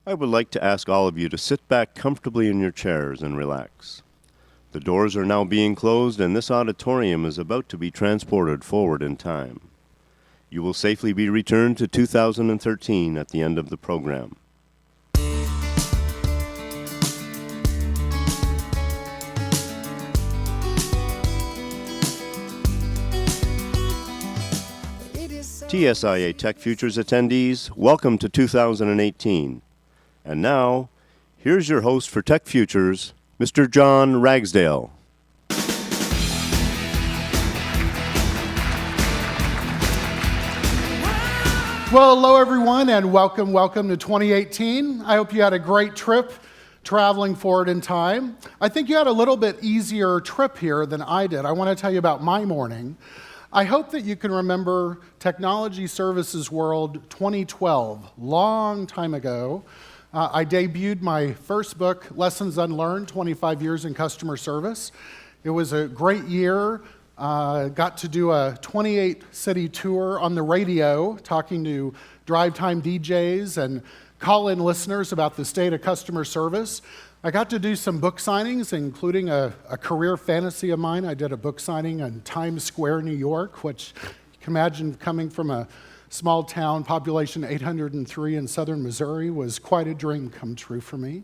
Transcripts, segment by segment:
I would like to ask all of you to sit back comfortably in your chairs and relax. The doors are now being closed and this auditorium is about to be transported forward in time. You will safely be returned to 2013 at the end of the program. TSIA TechFUTURES attendees, welcome to 2018. And now, here's your host for TechFUTURES, Mr. John Ragsdale. Well, hello everyone, and welcome to 2018. I hope you had a great trip traveling forward in time. I think you had a little bit easier trip here than I did. I want to tell you about my morning. I hope that you can remember Technology Services World 2012, long time ago. I debuted my first book, Lessons Unlearned, 25 Years in Customer Service. It was a great year. Got to do a 28-city tour on the radio, talking to drive time DJs and call-in listeners about the state of customer service. I got to do some book signings, including a career fantasy of mine. I did a book signing in Times Square, New York, which you can imagine coming from a small town, population 803 in southern Missouri, was quite a dream come true for me.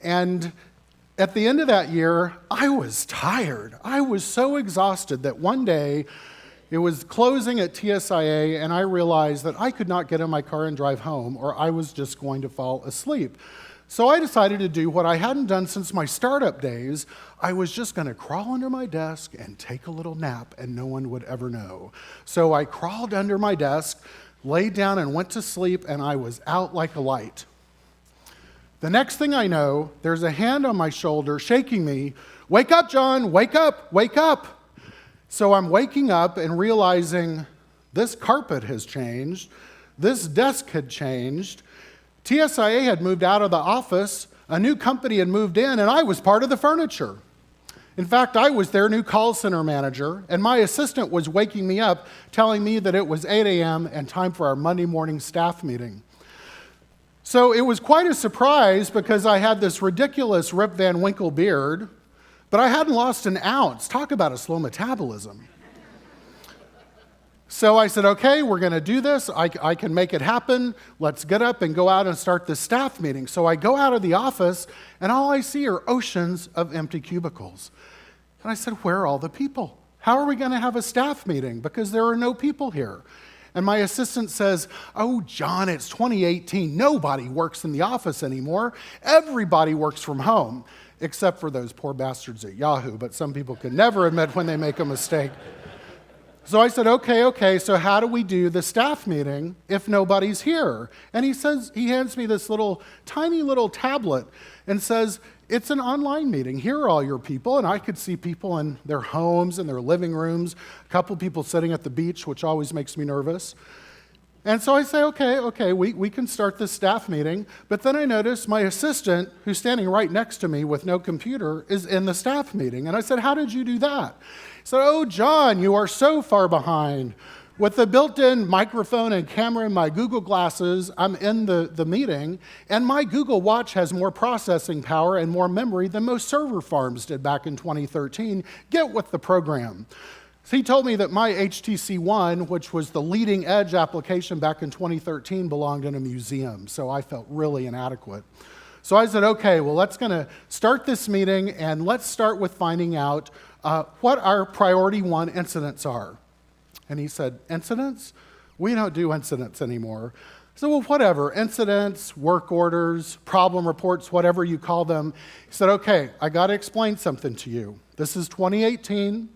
And at the end of that year, I was tired. I was so exhausted that one day, it was closing at TSIA, and I realized that I could not get in my car and drive home, or I was just going to fall asleep. So I decided to do what I hadn't done since my startup days. I was just going to crawl under my desk and take a little nap, and no one would ever know. So I crawled under my desk, laid down, and went to sleep, and I was out like a light. The next thing I know, there's a hand on my shoulder shaking me. "Wake up, John, wake up, wake up." So I'm waking up and realizing this carpet has changed, this desk had changed, TSIA had moved out of the office, a new company had moved in, and I was part of the furniture. In fact, I was their new call center manager, and my assistant was waking me up, telling me that it was 8 a.m. and time for our Monday morning staff meeting. So it was quite a surprise because I had this ridiculous Rip Van Winkle beard, but I hadn't lost an ounce. Talk about a slow metabolism. So I said, okay, we're going to do this. I can make it happen. Let's get up and go out and start the staff meeting. So I go out of the office, and all I see are oceans of empty cubicles. And I said, where are all the people? How are we going to have a staff meeting? Because there are no people here. And my assistant says, "Oh, John, it's 2018. Nobody works in the office anymore. Everybody works from home, except for those poor bastards at Yahoo. But some people can never admit when they make a mistake." So I said, okay, so how do we do the staff meeting if nobody's here? And he hands me this tiny little tablet and says, "It's an online meeting. Here are all your people." And I could see people in their homes and their living rooms, a couple people sitting at the beach, which always makes me nervous. And so I say, okay, we can start this staff meeting. But then I notice my assistant, who's standing right next to me with no computer, is in the staff meeting. And I said, "How did you do that?" He said, "Oh, John, you are so far behind. With the built-in microphone and camera and my Google glasses, I'm in the meeting, and my Google Watch has more processing power and more memory than most server farms did back in 2013. Get with the program." So he told me that my HTC One, which was the leading edge application back in 2013, belonged in a museum, so I felt really inadequate. So I said, okay, well, let's gonna start this meeting, and let's start with finding out what our priority one incidents are. And he said, "Incidents? We don't do incidents anymore." So, well, whatever, incidents, work orders, problem reports, whatever you call them. He said, "Okay, I gotta explain something to you. This is 2018.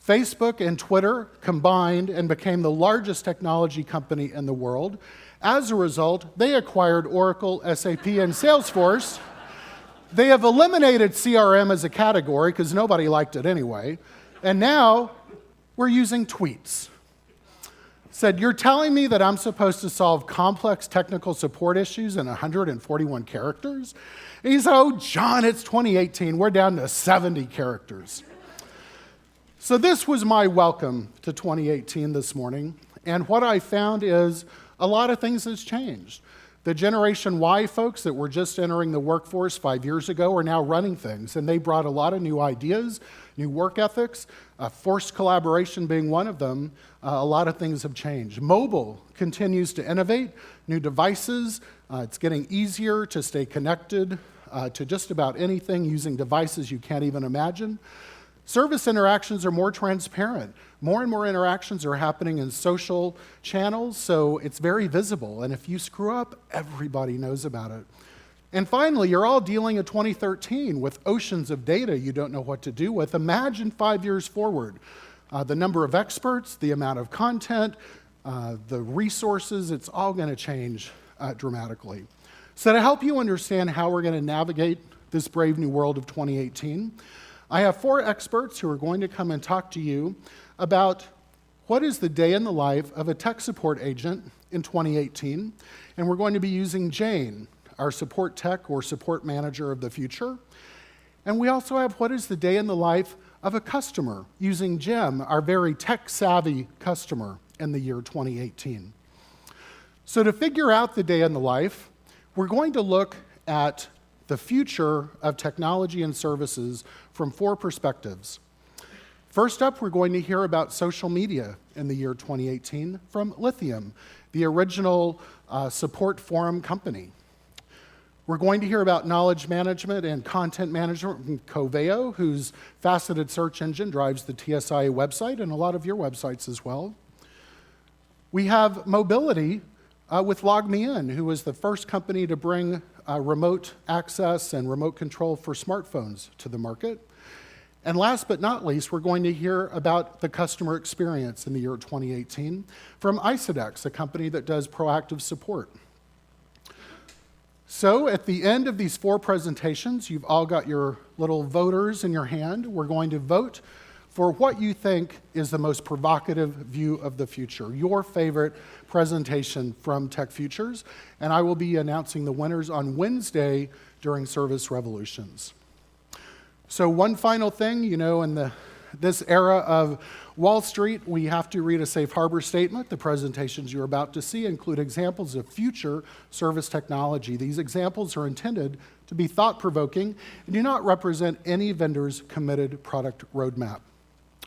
Facebook and Twitter combined and became the largest technology company in the world. As a result, they acquired Oracle, SAP, and Salesforce. They have eliminated CRM as a category because nobody liked it anyway. And now we're using tweets." Said, "You're telling me that I'm supposed to solve complex technical support issues in 141 characters? And he said, "Oh, John, it's 2018. We're down to 70 characters. So this was my welcome to 2018 this morning. And what I found is a lot of things has changed. The Generation Y folks that were just entering the workforce 5 years ago are now running things, and they brought a lot of new ideas, new work ethics, forced collaboration being one of them. A lot of things have changed. Mobile continues to innovate, new devices. It's getting easier to stay connected to just about anything using devices you can't even imagine. Service interactions are more transparent. More and more interactions are happening in social channels, so it's very visible. And if you screw up, everybody knows about it. And finally, you're all dealing in 2013 with oceans of data you don't know what to do with. Imagine 5 years forward. The number of experts, the amount of content, the resources, it's all going to change dramatically. So to help you understand how we're going to navigate this brave new world of 2018, I have 4 experts who are going to come and talk to you about what is the day in the life of a tech support agent in 2018. And we're going to be using Jane, our support tech or support manager of the future. And we also have what is the day in the life of a customer, using Jim, our very tech-savvy customer in the year 2018. So to figure out the day in the life, we're going to look at the future of technology and services from 4 perspectives. First up, we're going to hear about social media in the year 2018 from Lithium, the original support forum company. We're going to hear about knowledge management and content management from Coveo, whose faceted search engine drives the TSIA website and a lot of your websites as well. We have mobility with LogMeIn, who was the first company to bring remote access and remote control for smartphones to the market. And last but not least, we're going to hear about the customer experience in the year 2018 from ISOdx, a company that does proactive support. So at the end of these 4 presentations, you've all got your little voters in your hand. We're going to vote for what you think is the most provocative view of the future, your favorite presentation from TechFUTURES, and I will be announcing the winners on Wednesday during Service Revolutions. So one final thing, in this era of Wall Street, we have to read a safe harbor statement. The presentations you're about to see include examples of future service technology. These examples are intended to be thought-provoking and do not represent any vendor's committed product roadmap.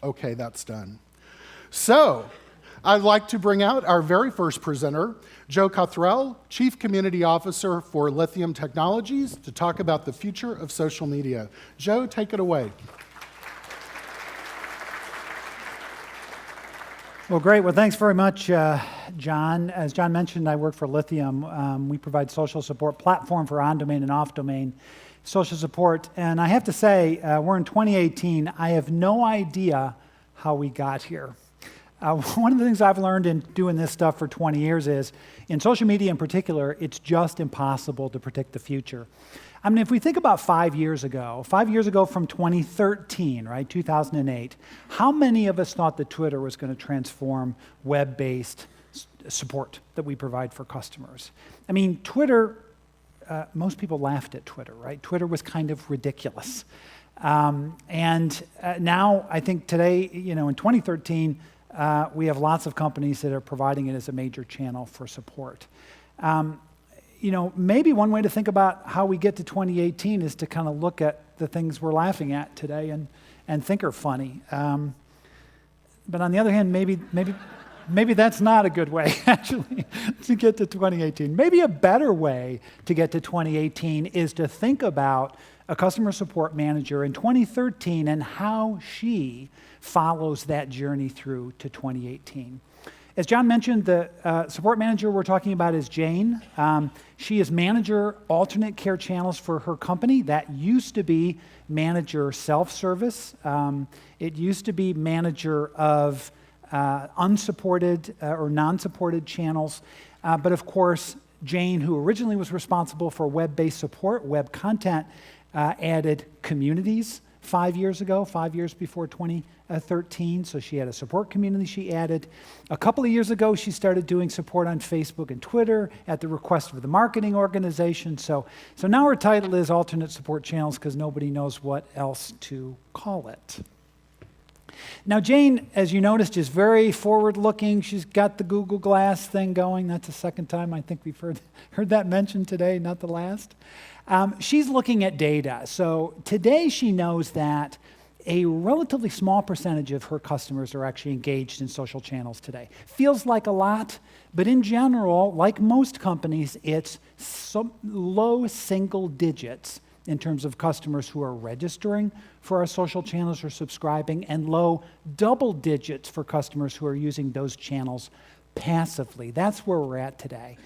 Okay, that's done. So, I'd like to bring out our very first presenter, Joe Cothrell, Chief Community Officer for Lithium Technologies, to talk about the future of social media. Joe, take it away. Well, great. Well, thanks very much, John. As John mentioned, I work for Lithium. We provide social support platform for on-domain and off-domain social support. And I have to say, we're in 2018. I have no idea how we got here. One of the things I've learned in doing this stuff for 20 years is, in social media in particular, it's just impossible to predict the future. I mean, if we think about 5 years ago from 2013, right, 2008, how many of us thought that Twitter was going to transform web-based support that we provide for customers? I mean, Twitter, most people laughed at Twitter, right? Twitter was kind of ridiculous. And now, I think today, in 2013, we have lots of companies that are providing it as a major channel for support. Maybe one way to think about how we get to 2018 is to kind of look at the things we're laughing at today and think are funny. But on the other hand, maybe that's not a good way, actually, to get to 2018. Maybe a better way to get to 2018 is to think about a customer support manager in 2013 and how she follows that journey through to 2018. As John mentioned, the support manager we're talking about is Jane. She is manager alternate care channels for her company. That used to be manager self-service. It used to be manager of unsupported or non-supported channels. But of course, Jane, who originally was responsible for web-based support, web content, added communities 5 years ago, 5 years before 2013. So she had a support community she added. A couple of years ago, she started doing support on Facebook and Twitter at the request of the marketing organization. So now her title is Alternate Support Channels because nobody knows what else to call it. Now, Jane, as you noticed, is very forward-looking. She's got the Google Glass thing going. That's the second time I think we've heard that mentioned today, not the last. She's looking at data. So today she knows that a relatively small percentage of her customers are actually engaged in social channels today. Feels like a lot, but in general, like most companies, it's low single digits in terms of customers who are registering for our social channels or subscribing, and low double digits for customers who are using those channels passively. That's where we're at today.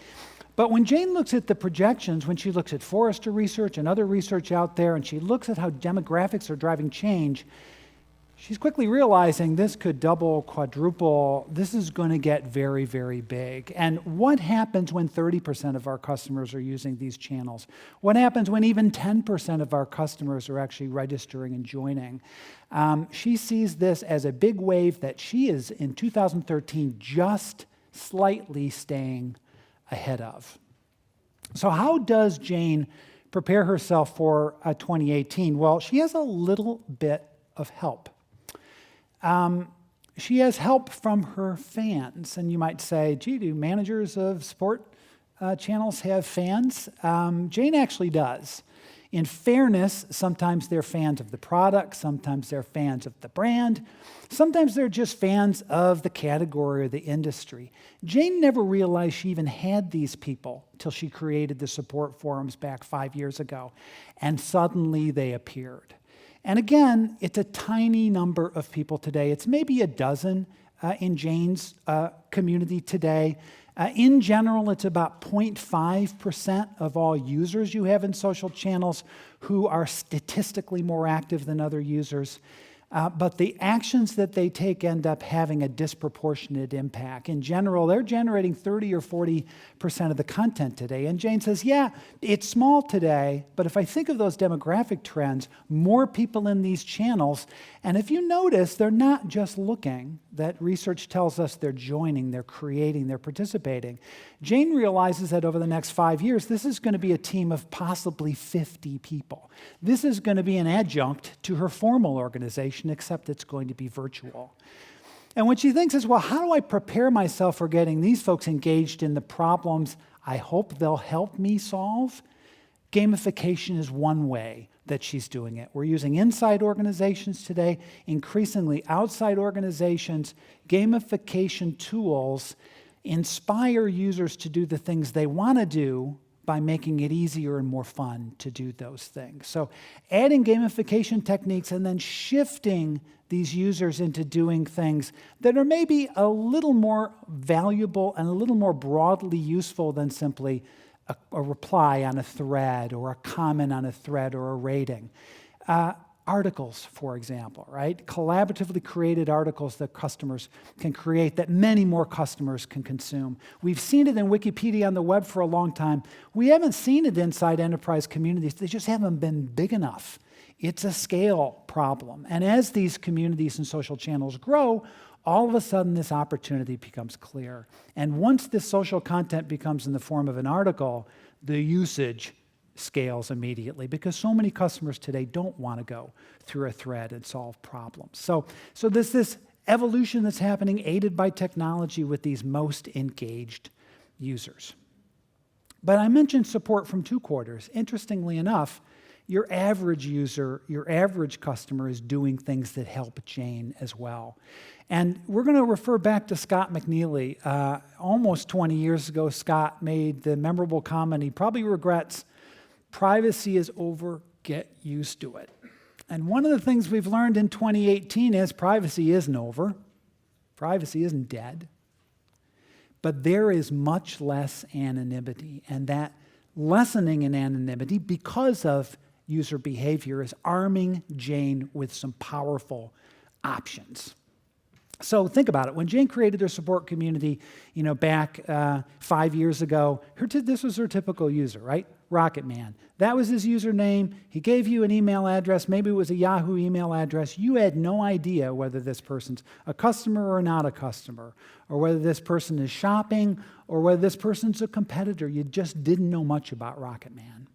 But when Jane looks at the projections, when she looks at Forrester research and other research out there, and she looks at how demographics are driving change, she's quickly realizing this could double, quadruple. This is going to get very, very big. And what happens when 30% of our customers are using these channels? What happens when even 10% of our customers are actually registering and joining? She sees this as a big wave that she is, in 2013, just slightly staying ahead of. So how does Jane prepare herself for 2018? Well, she has a little bit of help. She has help from her fans. And you might say, gee, do managers of sport channels have fans? Jane actually does. In fairness, sometimes they're fans of the product, sometimes they're fans of the brand, sometimes they're just fans of the category or the industry. Jane never realized she even had these people till she created the support forums back 5 years ago, and suddenly they appeared. And again, it's a tiny number of people today. It's maybe a dozen in Jane's community today. In general, it's about 0.5% of all users you have in social channels who are statistically more active than other users. But the actions that they take end up having a disproportionate impact. In general, they're generating 30 or 40% of the content today. And Jane says, yeah, it's small today, but if I think of those demographic trends, more people in these channels, and if you notice, they're not just looking. That research tells us they're joining, they're creating, they're participating. Jane realizes that over the next 5 years, this is going to be a team of possibly 50 people. This is going to be an adjunct to her formal organization, except it's going to be virtual. And what she thinks is, well, how do I prepare myself for getting these folks engaged in the problems I hope they'll help me solve? Gamification is one way that she's doing it. We're using inside organizations today, increasingly outside organizations. Gamification tools inspire users to do the things they want to do by making it easier and more fun to do those things. So adding gamification techniques and then shifting these users into doing things that are maybe a little more valuable and a little more broadly useful than simply a reply on a thread or a comment on a thread or a rating. Articles, for example, right? Collaboratively created articles that customers can create that many more customers can consume. We've seen it in Wikipedia on the web for a long time. We haven't seen it inside enterprise communities. They just haven't been big enough. It's a scale problem. And as these communities and social channels grow, all of a sudden this opportunity becomes clear. And once this social content becomes in the form of an article, the usage scales immediately because so many customers today don't want to go through a thread and solve problems. So there's this evolution that's happening aided by technology with these most engaged users. But I mentioned support from 2 quarters. Interestingly enough, your average user, your average customer is doing things that help Jane as well. And we're going to refer back to Scott McNeely. Almost 20 years ago, Scott made the memorable comment he probably regrets: privacy is over, get used to it. And one of the things we've learned in 2018 is privacy isn't over. Privacy isn't dead. But there is much less anonymity, and that lessening in anonymity because of user behavior is arming Jane with some powerful options. So think about it. When Jane created her support community, back 5 years ago, this was her typical user, right? Rocket Man. That was his username. He gave you an email address. Maybe it was a Yahoo email address. You had no idea whether this person's a customer or not a customer, or whether this person is shopping, or whether this person's a competitor. You just didn't know much about Rocket Man.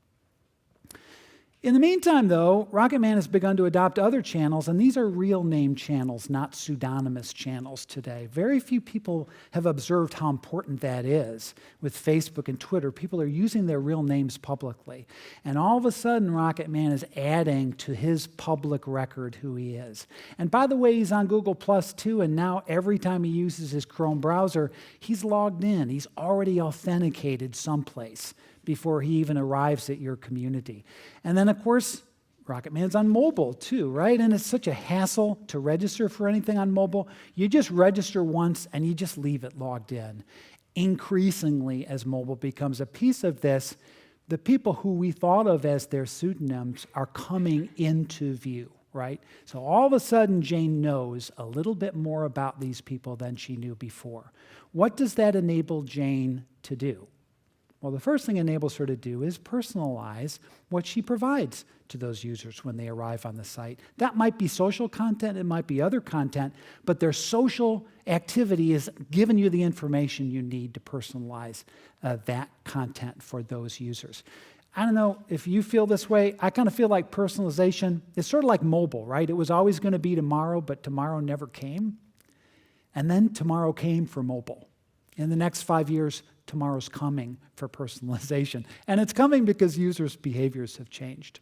In the meantime, though, Rocket Man has begun to adopt other channels, and these are real name channels, not pseudonymous channels today. Very few people have observed how important that is. With Facebook and Twitter, people are using their real names publicly. And all of a sudden, Rocket Man is adding to his public record who he is. And by the way, he's on Google Plus too, and now every time he uses his Chrome browser, he's logged in. He's already authenticated someplace before he even arrives at your community. And then, of course, Rocket Man's on mobile too, right? And it's such a hassle to register for anything on mobile. You just register once and you just leave it logged in. Increasingly, as mobile becomes a piece of this, the people who we thought of as their pseudonyms are coming into view, right? So all of a sudden, Jane knows a little bit more about these people than she knew before. What does that enable Jane to do? Well, the first thing it enables her to do is personalize what she provides to those users when they arrive on the site. That might be social content, it might be other content, but their social activity is giving you the information you need to personalize that content for those users. I don't know if you feel this way. I kind of feel like personalization is sort of like mobile, right? It was always going to be tomorrow, but tomorrow never came. And then tomorrow came for mobile. In the next 5 years, tomorrow's coming for personalization. And it's coming because users' behaviors have changed.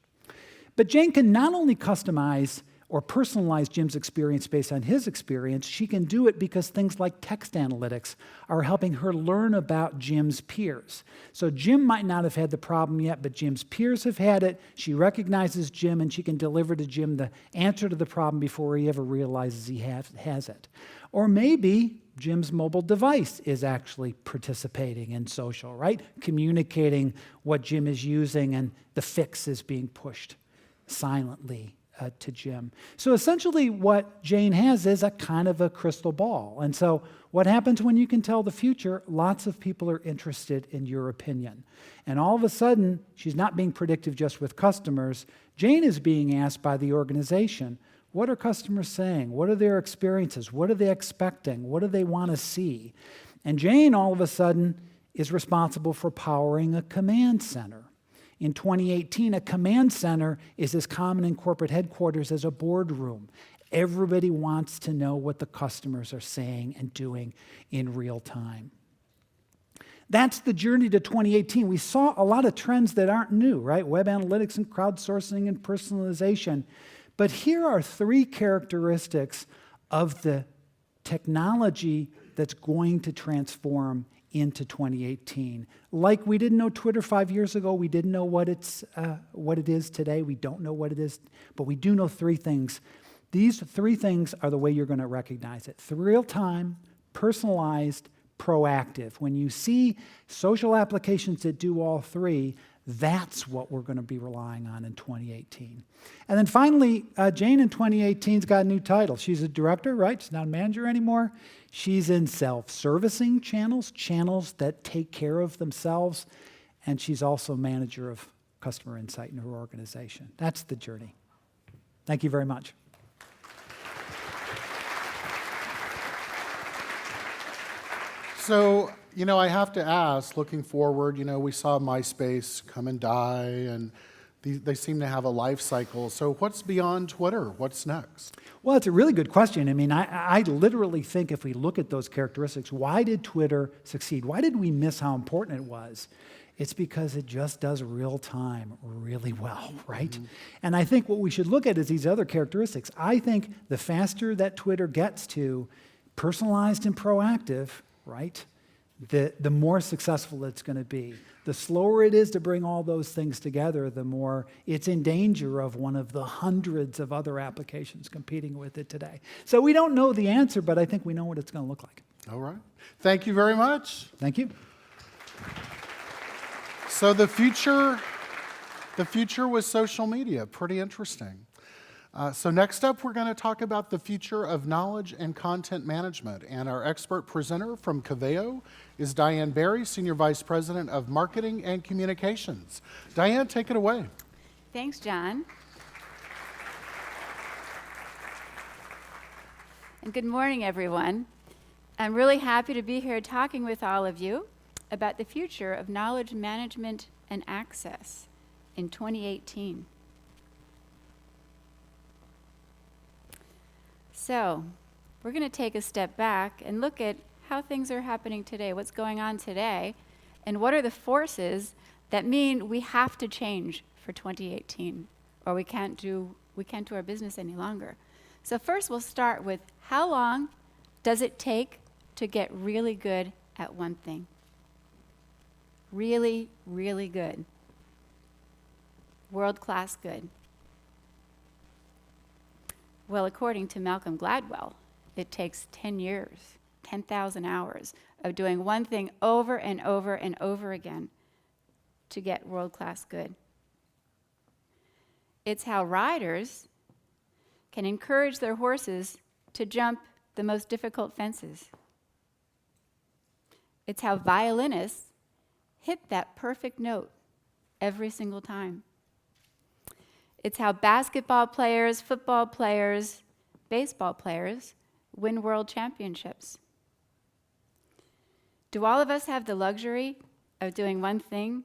But Jane can not only customize or personalize Jim's experience based on his experience, she can do it because things like text analytics are helping her learn about Jim's peers. So Jim might not have had the problem yet, but Jim's peers have had it. She recognizes Jim, and she can deliver to Jim the answer to the problem before he ever realizes he has it. Or maybe Jim's mobile device is actually participating in social, right? Communicating what Jim is using, and the fix is being pushed silently to Jim. So essentially what Jane has is a kind of a crystal ball. And so what happens when you can tell the future? Lots of people are interested in your opinion. And all of a sudden, she's not being predictive just with customers. Jane is being asked by the organization, what are customers saying? What are their experiences? What are they expecting? What do they want to see? And Jane, all of a sudden, is responsible for powering a command center. In 2018, a command center is as common in corporate headquarters as a boardroom. Everybody wants to know what the customers are saying and doing in real time. That's the journey to 2018. We saw a lot of trends that aren't new, right? Web analytics and crowdsourcing and personalization. But here are 3 characteristics of the technology that's going to transform into 2018. Like we didn't know Twitter 5 years ago, we didn't know what it is today. We don't know what it is, but we do know 3 things. These 3 things are the way you're going to recognize it. Real-time, personalized, proactive. When you see social applications that do all 3, that's what we're going to be relying on in 2018. And then finally, Jane in 2018's got a new title. She's a director, right? She's not a manager anymore. She's in self-servicing channels, channels that take care of themselves, and she's also manager of customer insight in her organization. That's the journey. Thank you very much. So, I have to ask, looking forward, we saw MySpace come and die, and they seem to have a life cycle. So what's beyond Twitter? What's next? Well, it's a really good question. I mean, I literally think if we look at those characteristics, why did Twitter succeed? Why did we miss how important it was? It's because it just does real time really well, right? Mm-hmm. And I think what we should look at is these other characteristics. I think the faster that Twitter gets to personalized and proactive, right, the more successful it's going to be. The slower it is to bring all those things together, the more it's in danger of one of the hundreds of other applications competing with it today. So we don't know the answer, but I think we know what it's going to look like. All right. Thank you very much. Thank you. So the future was social media. Pretty interesting. So next up, we're going to talk about the future of knowledge and content management. And our expert presenter from Coveo is Diane Berry, Senior Vice President of Marketing and Communications. Diane, take it away. Thanks, John. And good morning, everyone. I'm really happy to be here talking with all of you about the future of knowledge management and access in 2018. So, we're going to take a step back and look at how things are happening today, what's going on today, and what are the forces that mean we have to change for 2018, or we can't do our business any longer. So first we'll start with, how long does it take to get really good at one thing? Really, really good. World-class good. Well, according to Malcolm Gladwell, it takes 10 years, 10,000 hours of doing one thing over and over and over again to get world-class good. It's how riders can encourage their horses to jump the most difficult fences. It's how violinists hit that perfect note every single time. It's how basketball players, football players, baseball players win world championships. Do all of us have the luxury of doing one thing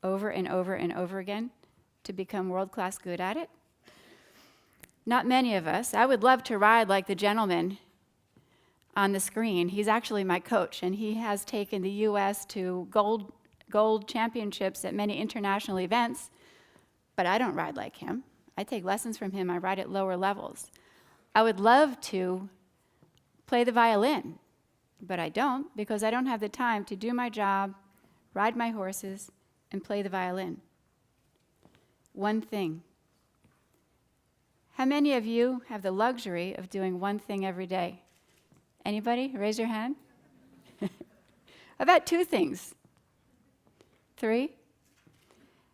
over and over and over again to become world-class good at it? Not many of us. I would love to ride like the gentleman on the screen. He's actually my coach, and he has taken the U.S. to gold championships at many international events, but I don't ride like him. I take lessons from him. I ride at lower levels. I would love to play the violin, but I don't, because I don't have the time to do my job, ride my horses, and play the violin. One thing. How many of you have the luxury of doing one thing every day? Anybody? Raise your hand. About two things? 3?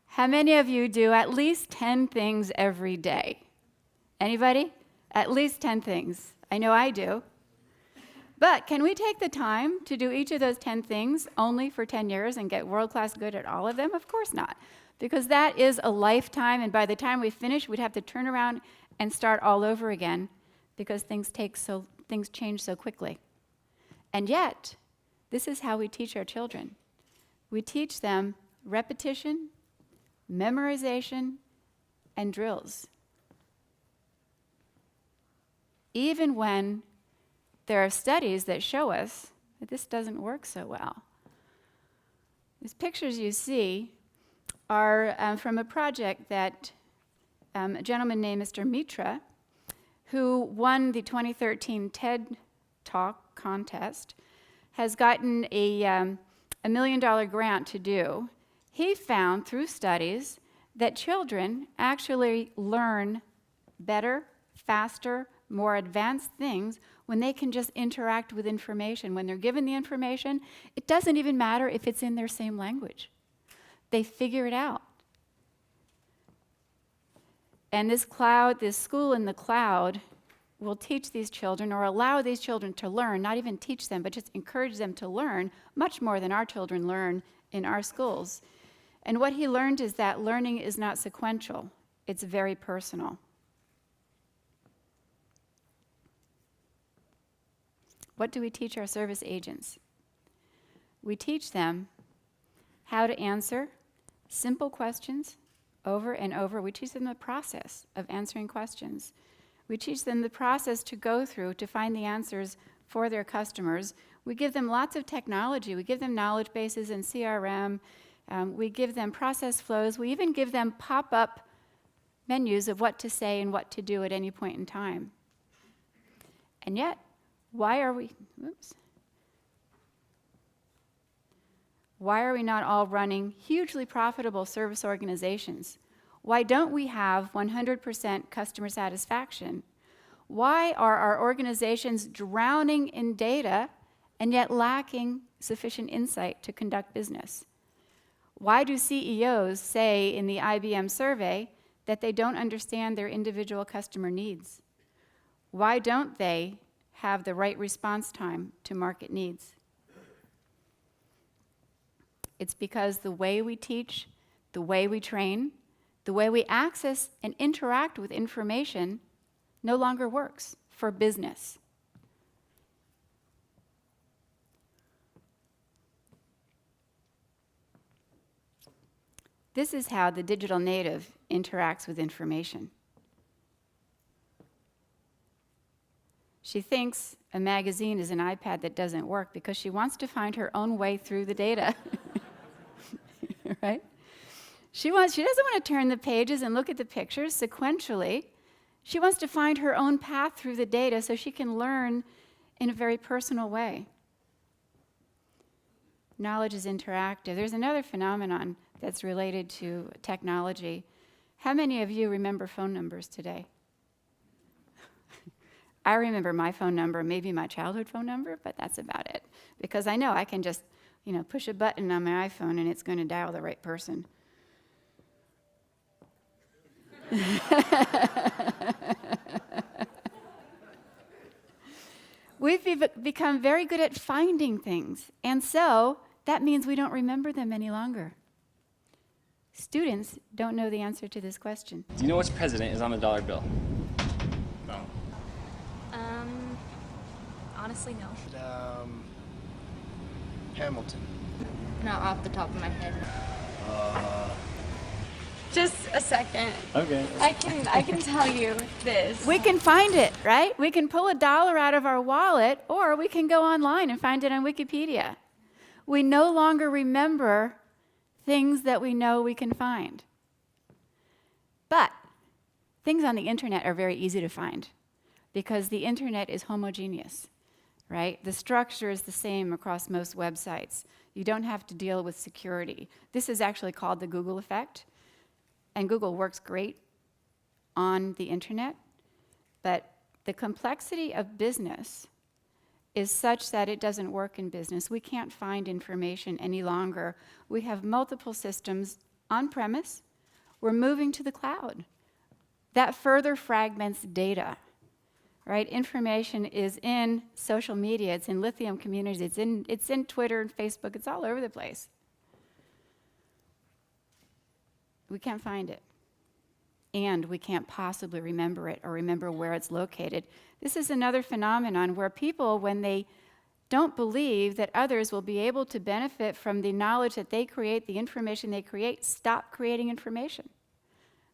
How many of you do at least 10 things every day? Anybody? At least 10 things. I know I do. But can we take the time to do each of those 10 things only for 10 years and get world-class good at all of them? Of course not. Because that is a lifetime, and by the time we finish, we'd have to turn around and start all over again, because things change so quickly. And yet, this is how we teach our children. We teach them repetition, memorization, and drills. Even when there are studies that show us that this doesn't work so well. These pictures you see are from a project that a gentleman named Mr. Mitra, who won the 2013 TED Talk contest, has gotten a $1 million grant to do. He found through studies that children actually learn better, faster, more advanced things when they can just interact with information. When they're given the information, it doesn't even matter if it's in their same language. They figure it out. And this school in the cloud will teach these children, or allow these children to learn, not even teach them, but just encourage them to learn much more than our children learn in our schools. And what he learned is that learning is not sequential, it's very personal. What do we teach our service agents? We teach them how to answer simple questions over and over. We teach them the process of answering questions. We teach them the process to go through to find the answers for their customers. We give them lots of technology. We give them knowledge bases and CRM. We give them process flows. We even give them pop-up menus of what to say and what to do at any point in time. And yet, why are we not all running hugely profitable service organizations? Why don't we have 100% customer satisfaction? Why are our organizations drowning in data and yet lacking sufficient insight to conduct business? Why do CEOs say in the IBM survey that they don't understand their individual customer needs? Why don't they have the right response time to market needs? It's because the way we teach, the way we train, the way we access and interact with information no longer works for business. This is how the digital native interacts with information. She thinks a magazine is an iPad that doesn't work because she wants to find her own way through the data. Right? She doesn't want to turn the pages and look at the pictures sequentially. She wants to find her own path through the data so she can learn in a very personal way. Knowledge is interactive. There's another phenomenon that's related to technology. How many of you remember phone numbers today? I remember my phone number, maybe my childhood phone number, but that's about it. Because I know I can just, push a button on my iPhone and it's going to dial the right person. We've become very good at finding things, and so that means we don't remember them any longer. Students don't know the answer to this question. Do you know which president is on the dollar bill? No. Honestly, no. Hamilton. Not off the top of my head. Just a second. Okay. I can tell you this. We can find it, right? We can pull $1 out of our wallet, or we can go online and find it on Wikipedia. We no longer remember things that we know we can find. But things on the internet are very easy to find because the internet is homogeneous, right? The structure is the same across most websites. You don't have to deal with security. This is actually called the Google effect. And Google works great on the internet, but the complexity of business is such that it doesn't work in business. We can't find information any longer. We have multiple systems on premise. We're moving to the cloud. That further fragments data, right? Information is in social media, it's in lithium communities, it's in Twitter and Facebook, it's all over the place. We can't find it. And we can't possibly remember it or remember where it's located. This is another phenomenon where people, when they don't believe that others will be able to benefit from the knowledge that they create, the information they create, stop creating information.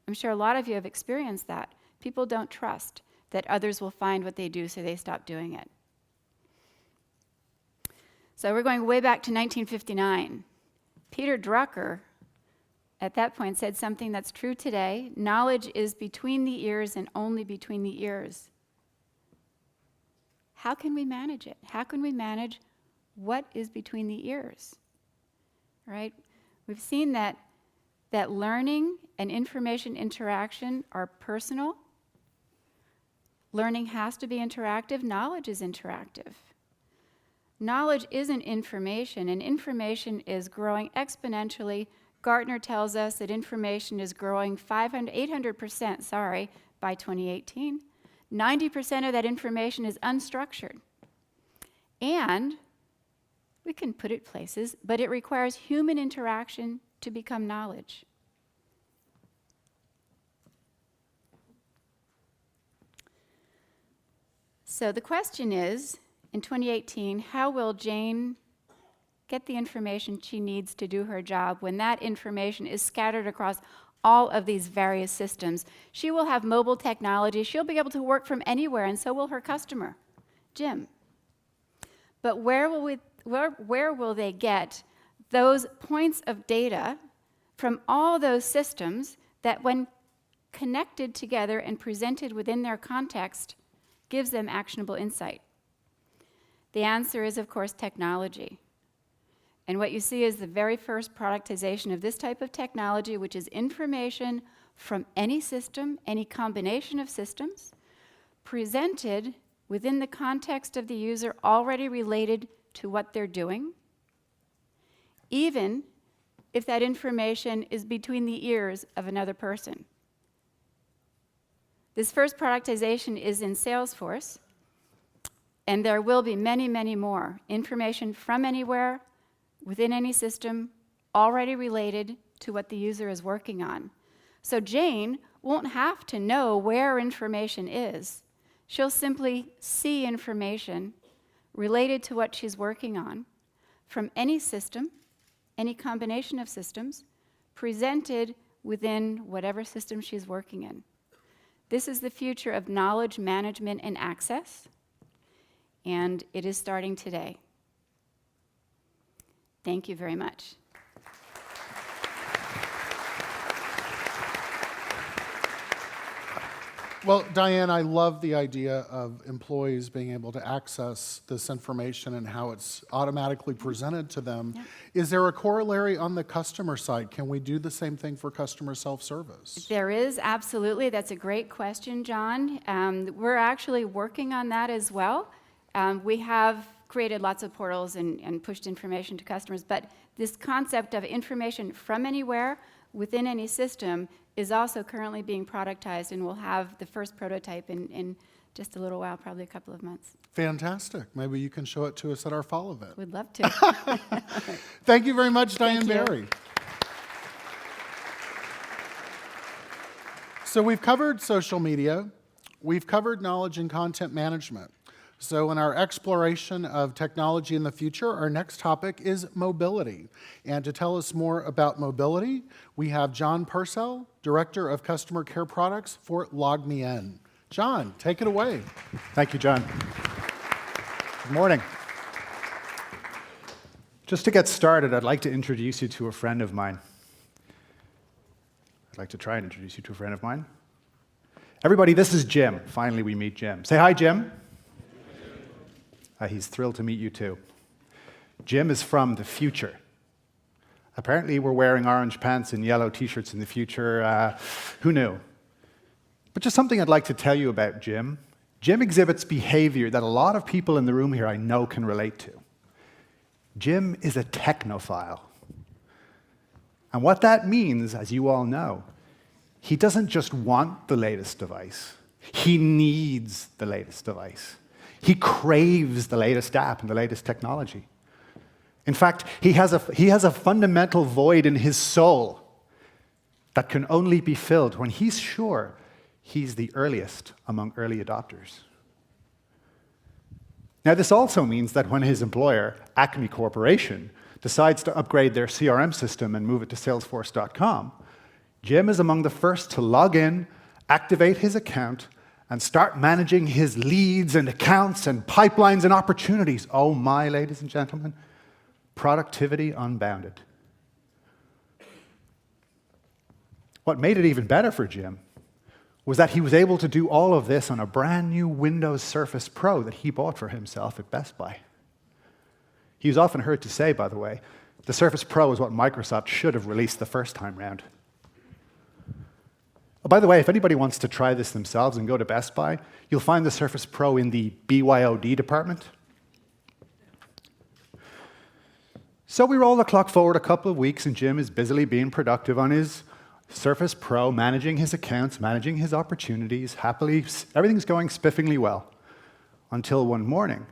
I'm sure a lot of you have experienced that. People don't trust that others will find what they do, so they stop doing it. So we're going way back to 1959. Peter Drucker, at that point, said something that's true today. Knowledge is between the ears and only between the ears. How can we manage it? How can we manage what is between the ears? Right? We've seen that learning and information interaction are personal. Learning has to be interactive. Knowledge is interactive. Knowledge isn't information, and information is growing exponentially. Gartner tells us that information is growing 800% by 2018. 90% of that information is unstructured. And we can put it places, but it requires human interaction to become knowledge. So the question is, in 2018, how will Jane get the information she needs to do her job when that information is scattered across all of these various systems? She will have mobile technology. She'll be able to work from anywhere, and so will her customer, Jim. But where will they get those points of data from all those systems that, when connected together and presented within their context, gives them actionable insight? The answer is, of course, technology. And what you see is the very first productization of this type of technology, which is information from any system, any combination of systems, presented within the context of the user already related to what they're doing, even if that information is between the ears of another person. This first productization is in Salesforce, and there will be many, many more. Information from anywhere, within any system, already related to what the user is working on. So Jane won't have to know where information is. She'll simply see information related to what she's working on from any system, any combination of systems, presented within whatever system she's working in. This is the future of knowledge management and access. and it is starting today. Thank you very much. Well, Diane, I love the idea of employees being able to access this information and how it's automatically presented to them. Yep. Is there a corollary on the customer side? Can we do the same thing for customer self-service? There is, absolutely. That's a great question, John. We're actually working on that as well. We have created lots of portals and pushed information to customers, but this concept of information from anywhere within any system is also currently being productized, and we'll have the first prototype in just a little while, probably a couple of months. Fantastic. Maybe you can show it to us at our fall event. We'd love to. Thank you very much, Diane Thank you. Barry. So we've covered social media. We've covered knowledge and content management. So in our exploration of technology in the future, our next topic is mobility. And to tell us more about mobility, we have John Purcell, Director of Customer Care Products for LogMeIn. John, take it away. Thank you, John. Good morning. Just to get started, I'd like to introduce you to a friend of mine. I'd like to try and introduce you to a friend of mine. Everybody, this is Jim. Finally, we meet Jim. Say hi, Jim. He's thrilled to meet you, too. Jim is from the future. Apparently, we're wearing orange pants and yellow T-shirts in the future. Who knew? But just something I'd like to tell you about Jim. Jim exhibits behavior that a lot of people in the room here I know can relate to. Jim is a technophile. And what that means, as you all know, he doesn't just want the latest device. He needs the latest device. He craves the latest app and the latest technology. In fact, he has a fundamental void in his soul that can only be filled when he's sure he's the earliest among early adopters. Now, this also means that when his employer, Acme Corporation, decides to upgrade their CRM system and move it to Salesforce.com, Jim is among the first to log in, activate his account, and start managing his leads and accounts and pipelines and opportunities. Oh my, ladies and gentlemen, productivity unbounded. What made it even better for Jim was that he was able to do all of this on a brand new Windows Surface Pro that he bought for himself at Best Buy. He was often heard to say, by the way, the Surface Pro is what Microsoft should have released the first time round. Oh, by the way, if anybody wants to try this themselves and go to Best Buy, you'll find the Surface Pro in the BYOD department. So we roll the clock forward a couple of weeks, and Jim is busily being productive on his Surface Pro, managing his accounts, managing his opportunities, happily, everything's going spiffingly well. Until one morning,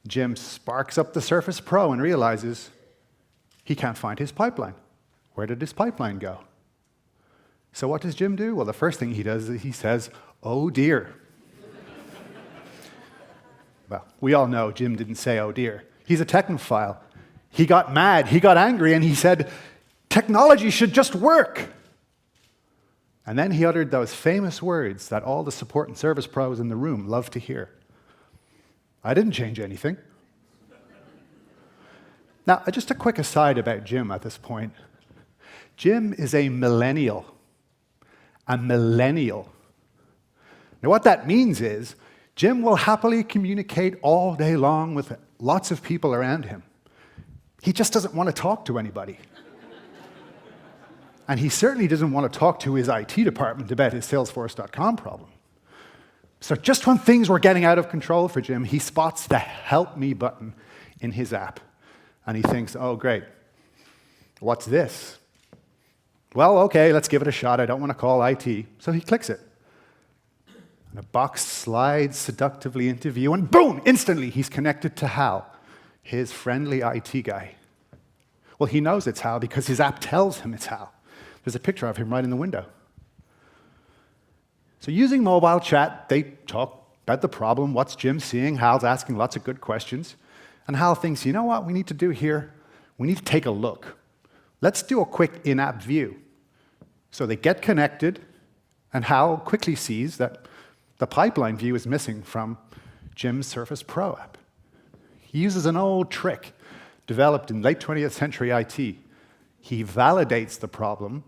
Jim sparks up the Surface Pro and realizes he can't find his pipeline. Where did his pipeline go? So what does Jim do? Well, the first thing he does is he says, "Oh dear." Well, we all know Jim didn't say, "Oh dear." He's a technophile. He got mad, he got angry, and he said, "Technology should just work." And then he uttered those famous words that all the support and service pros in the room love to hear. "I didn't change anything." Now, just a quick aside about Jim at this point. Jim is a millennial. A millennial. Now, what that means is Jim will happily communicate all day long with lots of people around him. He just doesn't want to talk to anybody. And he certainly doesn't want to talk to his IT department about his Salesforce.com problem. So just when things were getting out of control for Jim, he spots the Help Me button in his app. And he thinks, oh, great. What's this? Well, okay, let's give it a shot. I don't want to call IT. So he clicks it. And a box slides seductively into view, and boom, instantly he's connected to Hal, his friendly IT guy. Well, he knows it's Hal because his app tells him it's Hal. There's a picture of him right in the window. So using mobile chat, they talk about the problem, what's Jim seeing. Hal's asking lots of good questions. And Hal thinks, you know what we need to do here? We need to take a look. Let's do a quick in-app view. So they get connected, and Hal quickly sees that the pipeline view is missing from Jim's Surface Pro app. He uses an old trick developed in late 20th century IT. He validates the problem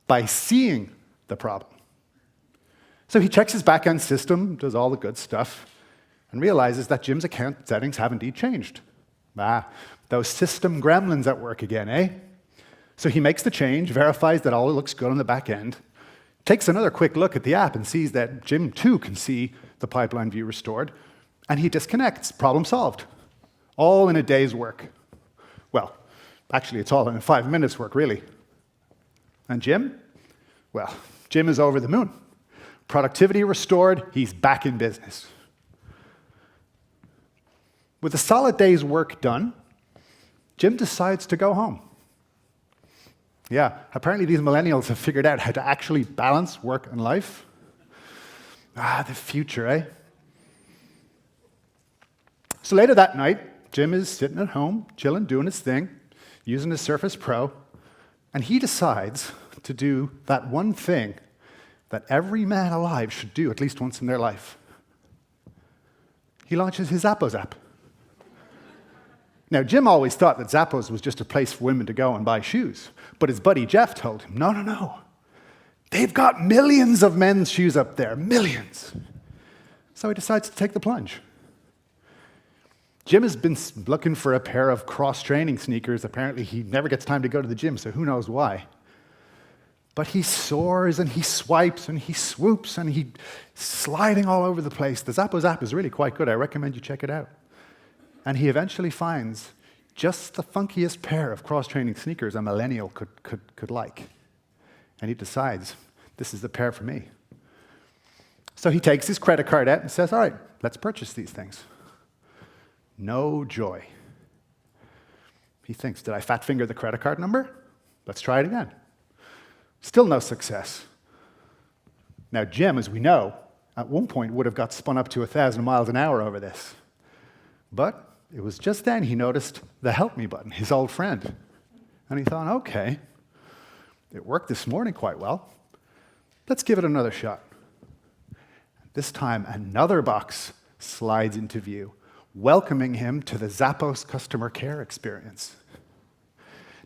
by seeing the problem. So he checks his back-end system, does all the good stuff, and realizes that Jim's account settings have indeed changed. Those system gremlins at work again, eh? So he makes the change, verifies that all looks good on the back end, takes another quick look at the app and sees that Jim too can see the pipeline view restored, and he disconnects. Problem solved. All in a day's work. Well, actually, it's all in 5 minutes' work, really. And Jim? Well, Jim is over the moon. Productivity restored, he's back in business. With a solid day's work done, Jim decides to go home. Yeah, apparently these millennials have figured out how to actually balance work and life. The future, eh? So later that night, Jim is sitting at home, chilling, doing his thing, using his Surface Pro, and he decides to do that one thing that every man alive should do at least once in their life. He launches his Zappos app. Now, Jim always thought that Zappos was just a place for women to go and buy shoes, but his buddy Jeff told him, no. They've got millions of men's shoes up there, millions. So he decides to take the plunge. Jim has been looking for a pair of cross-training sneakers. Apparently, he never gets time to go to the gym, so who knows why. But he soars, and he swipes, and he swoops, and he's sliding all over the place. The Zappos app is really quite good. I recommend you check it out. And he eventually finds just the funkiest pair of cross-training sneakers a millennial could like. And he decides, this is the pair for me. So he takes his credit card out and says, all right, let's purchase these things. No joy. He thinks, did I fat finger the credit card number? Let's try it again. Still no success. Now, Jim, as we know, at one point would have got spun up to 1,000 miles an hour over this. But it was just then he noticed the help me button, his old friend. And he thought, okay, it worked this morning quite well. Let's give it another shot. This time, another box slides into view, welcoming him to the Zappos customer care experience.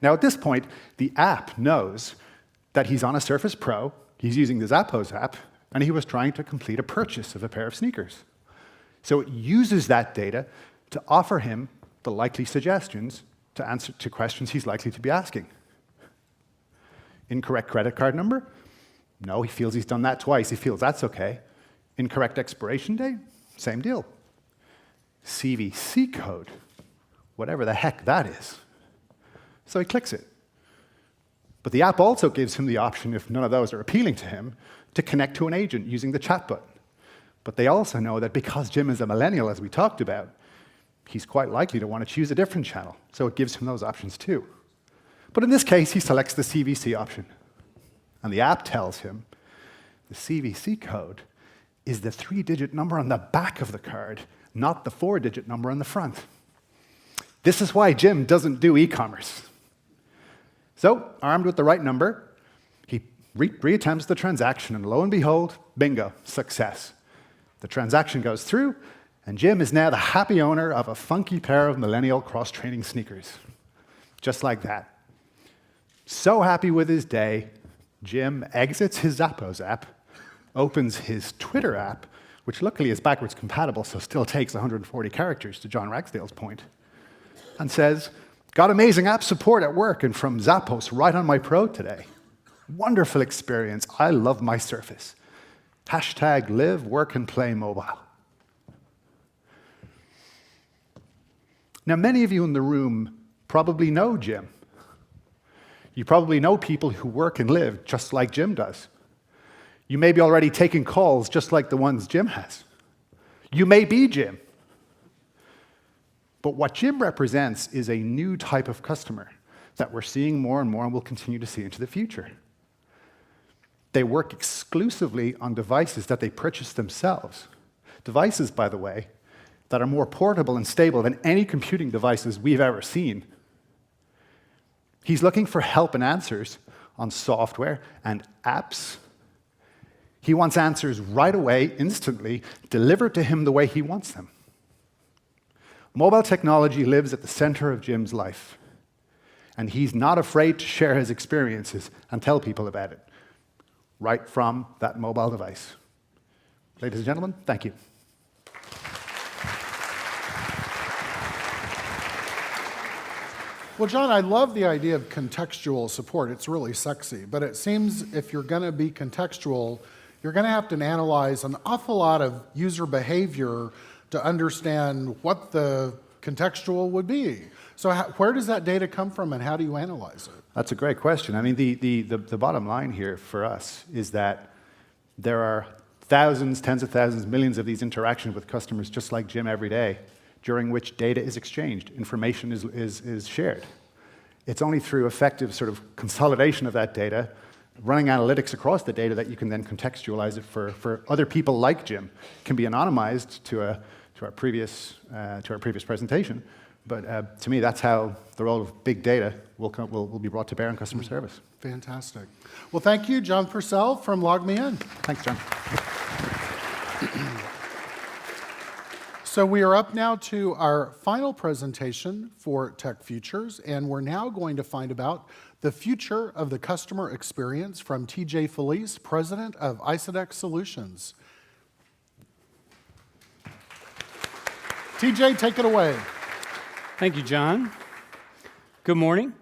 Now, at this point, the app knows that he's on a Surface Pro, he's using the Zappos app, and he was trying to complete a purchase of a pair of sneakers. So it uses that data to offer him the likely suggestions to answer to questions he's likely to be asking. Incorrect credit card number? No, he feels he's done that twice. He feels that's okay. Incorrect expiration date? Same deal. CVC code? Whatever the heck that is. So he clicks it. But the app also gives him the option, if none of those are appealing to him, to connect to an agent using the chat button. But they also know that because Jim is a millennial, as we talked about, he's quite likely to want to choose a different channel, so it gives him those options too. But in this case, he selects the CVC option. And the app tells him the CVC code is the 3-digit number on the back of the card, not the 4-digit number on the front. This is why Jim doesn't do e-commerce. So, armed with the right number, he reattempts the transaction, and lo and behold, bingo, success. The transaction goes through, and Jim is now the happy owner of a funky pair of millennial cross-training sneakers. Just like that. So happy with his day, Jim exits his Zappos app, opens his Twitter app, which luckily is backwards compatible, so still takes 140 characters to John Ragsdale's point, and says, got amazing app support at work and from Zappos right on my Pro today. Wonderful experience. I love my Surface. Hashtag live, work, and play mobile. Now, many of you in the room probably know Jim. You probably know people who work and live just like Jim does. You may be already taking calls just like the ones Jim has. You may be Jim. But what Jim represents is a new type of customer that we're seeing more and more and will continue to see into the future. They work exclusively on devices that they purchase themselves. Devices, by the way, that are more portable and stable than any computing devices we've ever seen. He's looking for help and answers on software and apps. He wants answers right away, instantly, delivered to him the way he wants them. Mobile technology lives at the center of Jim's life, and he's not afraid to share his experiences and tell people about it, right from that mobile device. Ladies and gentlemen, thank you. Well, John, I love the idea of contextual support. It's really sexy, but it seems if you're going to be contextual, you're going to have to analyze an awful lot of user behavior to understand what the contextual would be. So where does that data come from and how do you analyze it? That's a great question. I mean, the bottom line here for us is that there are thousands, tens of thousands, millions of these interactions with customers just like Jim every day, during which data is exchanged, information is shared. It's only through effective sort of consolidation of that data, running analytics across the data, that you can then contextualize it for other people like Jim. It can be anonymized to our previous presentation, but to me, that's how the role of big data will be brought to bear in customer service. Fantastic. Well, thank you, John Purcell from LogMeIn. Thanks, John. So we are up now to our final presentation for Tech Futures, and we're now going to find about the future of the customer experience from TJ Felice, President of ISOdx Solutions. TJ, take it away. Thank you, John. Good morning.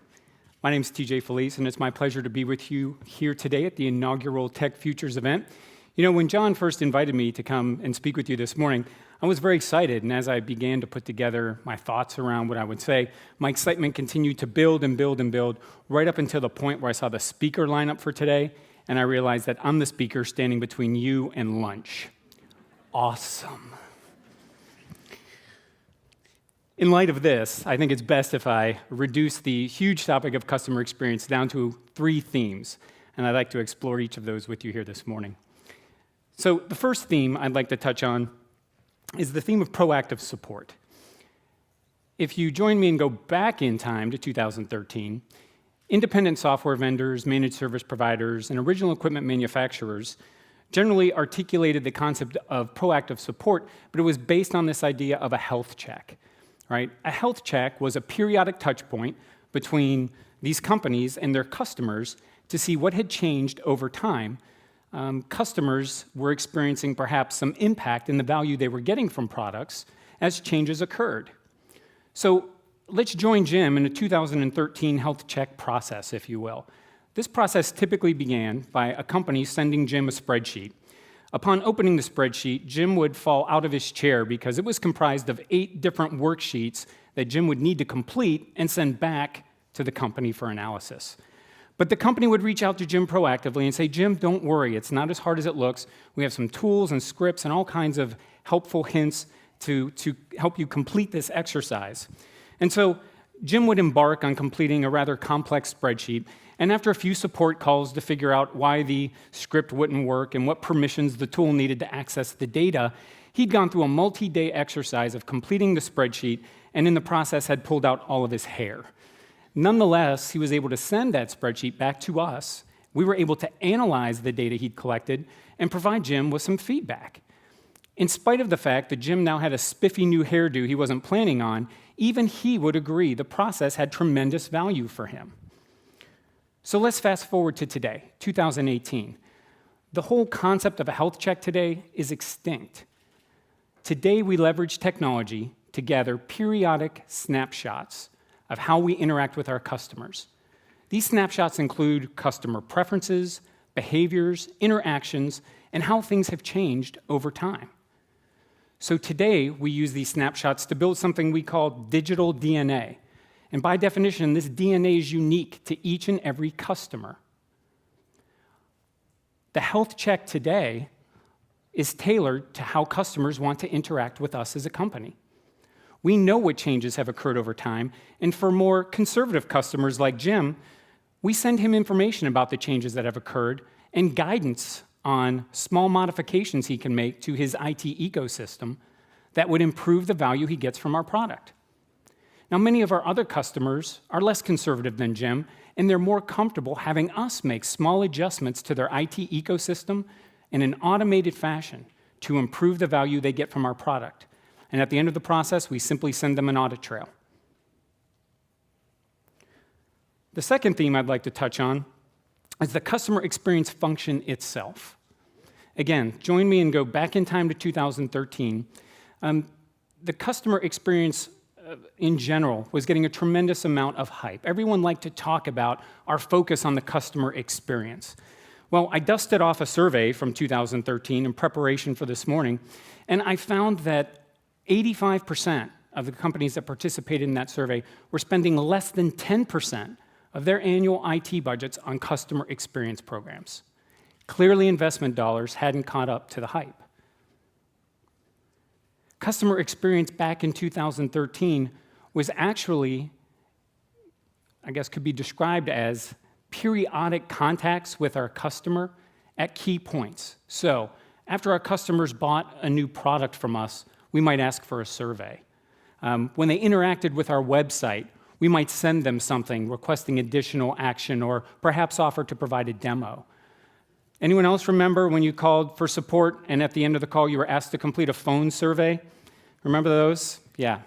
My name is TJ Felice, and it's my pleasure to be with you here today at the inaugural Tech Futures event. You know, when John first invited me to come and speak with you this morning, I was very excited, and as I began to put together my thoughts around what I would say, my excitement continued to build and build and build, right up until the point where I saw the speaker lineup for today, and I realized that I'm the speaker standing between you and lunch. Awesome. In light of this, I think it's best if I reduce the huge topic of customer experience down to 3 themes, and I'd like to explore each of those with you here this morning. So the first theme I'd like to touch on is the theme of proactive support. If you join me and go back in time to 2013, independent software vendors, managed service providers, and original equipment manufacturers generally articulated the concept of proactive support, but it was based on this idea of a health check, right? A health check was a periodic touch point between these companies and their customers to see what had changed over time. Customers were experiencing perhaps some impact in the value they were getting from products as changes occurred. So let's join Jim in a 2013 health check process, if you will. This process typically began by a company sending Jim a spreadsheet. Upon opening the spreadsheet, Jim would fall out of his chair because it was comprised of 8 different worksheets that Jim would need to complete and send back to the company for analysis. But the company would reach out to Jim proactively and say, Jim, don't worry, it's not as hard as it looks. We have some tools and scripts and all kinds of helpful hints to help you complete this exercise. And so Jim would embark on completing a rather complex spreadsheet, and after a few support calls to figure out why the script wouldn't work and what permissions the tool needed to access the data, he'd gone through a multi-day exercise of completing the spreadsheet, and in the process had pulled out all of his hair. Nonetheless, he was able to send that spreadsheet back to us. We were able to analyze the data he'd collected and provide Jim with some feedback. In spite of the fact that Jim now had a spiffy new hairdo he wasn't planning on, even he would agree the process had tremendous value for him. So let's fast forward to today, 2018. The whole concept of a health check today is extinct. Today, we leverage technology to gather periodic snapshots of how we interact with our customers. These snapshots include customer preferences, behaviors, interactions, and how things have changed over time. So today, we use these snapshots to build something we call digital DNA. And by definition, this DNA is unique to each and every customer. The health check today is tailored to how customers want to interact with us as a company. We know what changes have occurred over time, and for more conservative customers like Jim, we send him information about the changes that have occurred and guidance on small modifications he can make to his IT ecosystem that would improve the value he gets from our product. Now, many of our other customers are less conservative than Jim, and they're more comfortable having us make small adjustments to their IT ecosystem in an automated fashion to improve the value they get from our product. And at the end of the process, we simply send them an audit trail. The second theme I'd like to touch on is the customer experience function itself. Again, join me and go back in time to 2013. The customer experience in general was getting a tremendous amount of hype. Everyone liked to talk about our focus on the customer experience. Well, I dusted off a survey from 2013 in preparation for this morning, and I found that 85% of the companies that participated in that survey were spending less than 10% of their annual IT budgets on customer experience programs. Clearly, investment dollars hadn't caught up to the hype. Customer experience back in 2013 was actually, I guess, could be described as periodic contacts with our customer at key points. So, after our customers bought a new product from us, we might ask for a survey. When they interacted with our website, we might send them something requesting additional action or perhaps offer to provide a demo. Anyone else remember when you called for support and at the end of the call you were asked to complete a phone survey? Remember those? Yeah.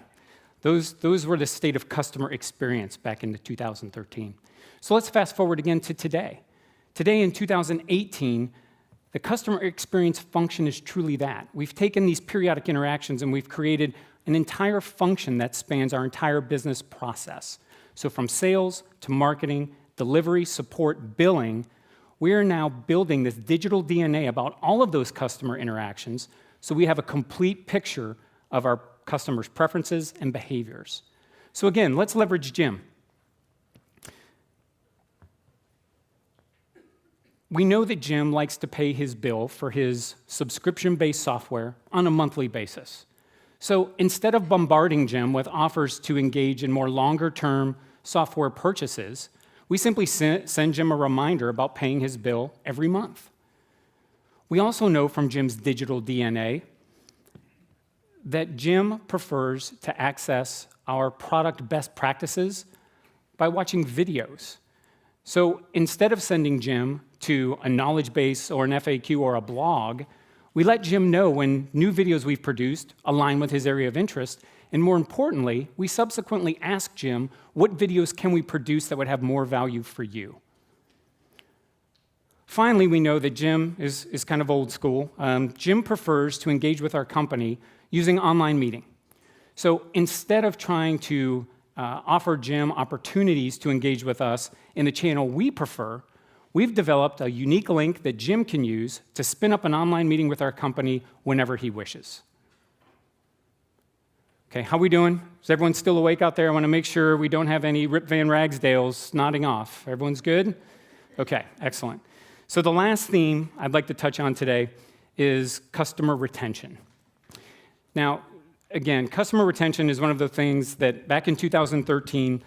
Those were the state of customer experience back in 2013. So let's fast forward again to today. Today in 2018, the customer experience function is truly that. We've taken these periodic interactions and we've created an entire function that spans our entire business process. So from sales to marketing, delivery, support, billing, we are now building this digital DNA about all of those customer interactions so we have a complete picture of our customers' preferences and behaviors. So again, let's leverage Jim. We know that Jim likes to pay his bill for his subscription-based software on a monthly basis. So instead of bombarding Jim with offers to engage in more longer-term software purchases, we simply send Jim a reminder about paying his bill every month. We also know from Jim's digital DNA that Jim prefers to access our product best practices by watching videos. So instead of sending Jim to a knowledge base or an FAQ or a blog, we let Jim know when new videos we've produced align with his area of interest, and more importantly, we subsequently ask Jim, what videos can we produce that would have more value for you? Finally, we know that Jim is kind of old school. Jim prefers to engage with our company using online meeting. So instead of trying to offer Jim opportunities to engage with us in the channel we prefer, we've developed a unique link that Jim can use to spin up an online meeting with our company whenever he wishes. Okay, how we doing? Is everyone still awake out there? I want to make sure we don't have any Rip Van Ragsdales nodding off. Everyone's good? Okay, excellent. So the last theme I'd like to touch on today is customer retention. Now, again, customer retention is one of the things that back in 2013,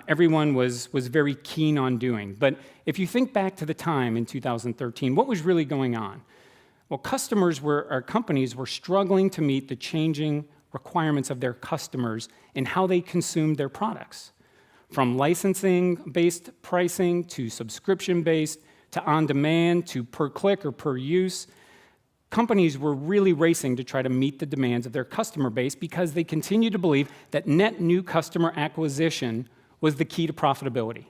everyone was very keen on doing. But if you think back to the time in 2013, what was really going on? Well, companies were struggling to meet the changing requirements of their customers and how they consumed their products. From licensing-based pricing to subscription-based to on-demand to per-click or per-use, companies were really racing to try to meet the demands of their customer base because they continued to believe that net new customer acquisition was the key to profitability.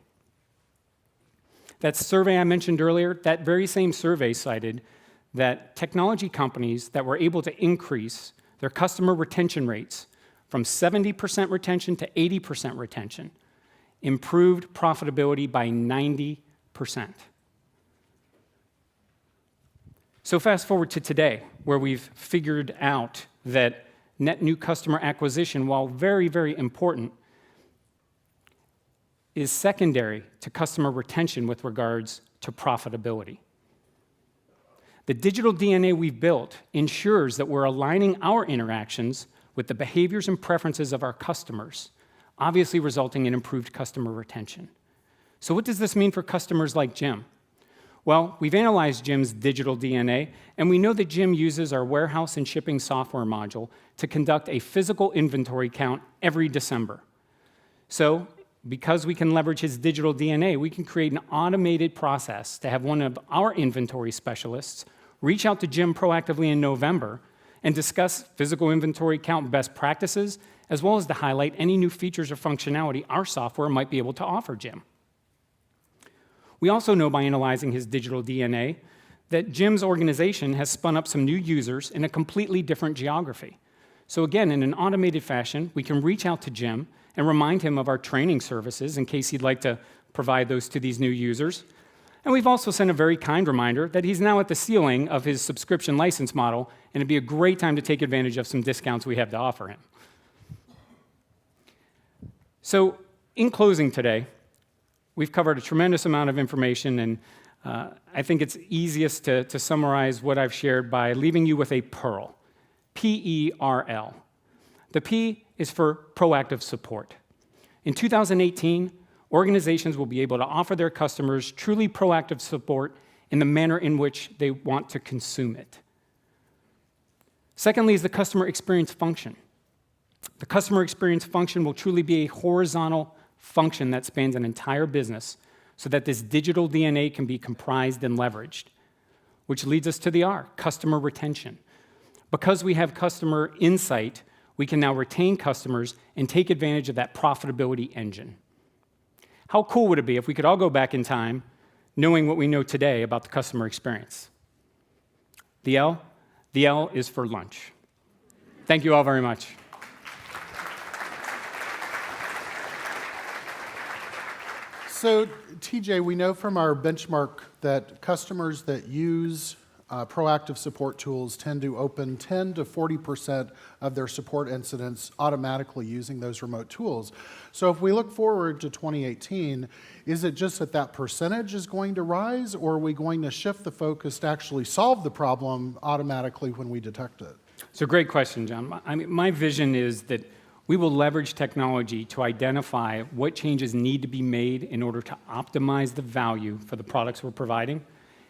That survey I mentioned earlier, that very same survey cited that technology companies that were able to increase their customer retention rates from 70% retention to 80% retention improved profitability by 90%. So fast forward to today, where we've figured out that net new customer acquisition, while very, very important, is secondary to customer retention with regards to profitability. The digital DNA we've built ensures that we're aligning our interactions with the behaviors and preferences of our customers, obviously resulting in improved customer retention. So what does this mean for customers like Jim? Well, we've analyzed Jim's digital DNA, and we know that Jim uses our warehouse and shipping software module to conduct a physical inventory count every December. So, because we can leverage his digital DNA, we can create an automated process to have one of our inventory specialists reach out to Jim proactively in November and discuss physical inventory count best practices, as well as to highlight any new features or functionality our software might be able to offer Jim. We also know by analyzing his digital DNA that Jim's organization has spun up some new users in a completely different geography. So again, in an automated fashion, we can reach out to Jim and remind him of our training services in case he'd like to provide those to these new users. And we've also sent a very kind reminder that he's now at the ceiling of his subscription license model, and it'd be a great time to take advantage of some discounts we have to offer him. So in closing today, we've covered a tremendous amount of information, and I think it's easiest to summarize what I've shared by leaving you with a PEARL, P-E-R-L. The P is for proactive support. In 2018, organizations will be able to offer their customers truly proactive support in the manner in which they want to consume it. Secondly is the customer experience function. The customer experience function will truly be a horizontal function that spans an entire business so that this digital DNA can be comprised and leveraged, which leads us to the R, customer retention. Because we have customer insight, we can now retain customers and take advantage of that profitability engine. How cool would it be if we could all go back in time knowing what we know today about the customer experience? The L is for lunch. Thank you all very much. So, TJ, we know from our benchmark that customers that use proactive support tools tend to open 10 to 40% of their support incidents automatically using those remote tools. So if we look forward to 2018, is it just that percentage is going to rise, or are we going to shift the focus to actually solve the problem automatically when we detect it? It's a great question, John. I mean, my vision is that we will leverage technology to identify what changes need to be made in order to optimize the value for the products we're providing,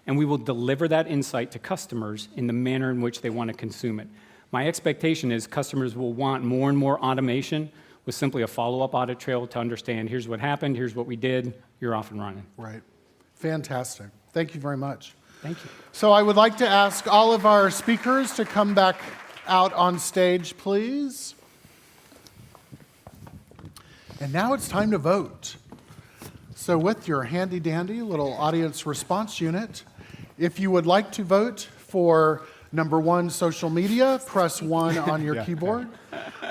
and we will deliver that insight to customers in the manner in which they want to consume it. My expectation is customers will want more and more automation with simply a follow-up audit trail to understand, here's what happened, here's what we did, you're off and running. Right. Fantastic. Thank you very much. Thank you. So I would like to ask all of our speakers to come back out on stage, please. And now it's time to vote. So with your handy-dandy little audience response unit, if you would like to vote for number 1, social media, press 1 on your keyboard.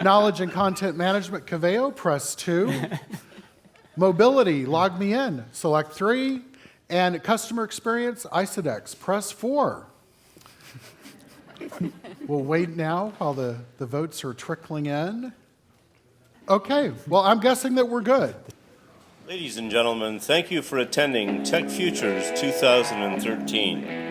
Knowledge and content management, Coveo, press 2. Mobility, log me in, select 3. And customer experience, ISOdx, press 4. We'll wait now while the votes are trickling in. Okay, well, I'm guessing that we're good. Ladies and gentlemen, thank you for attending TechFUTURES 2013.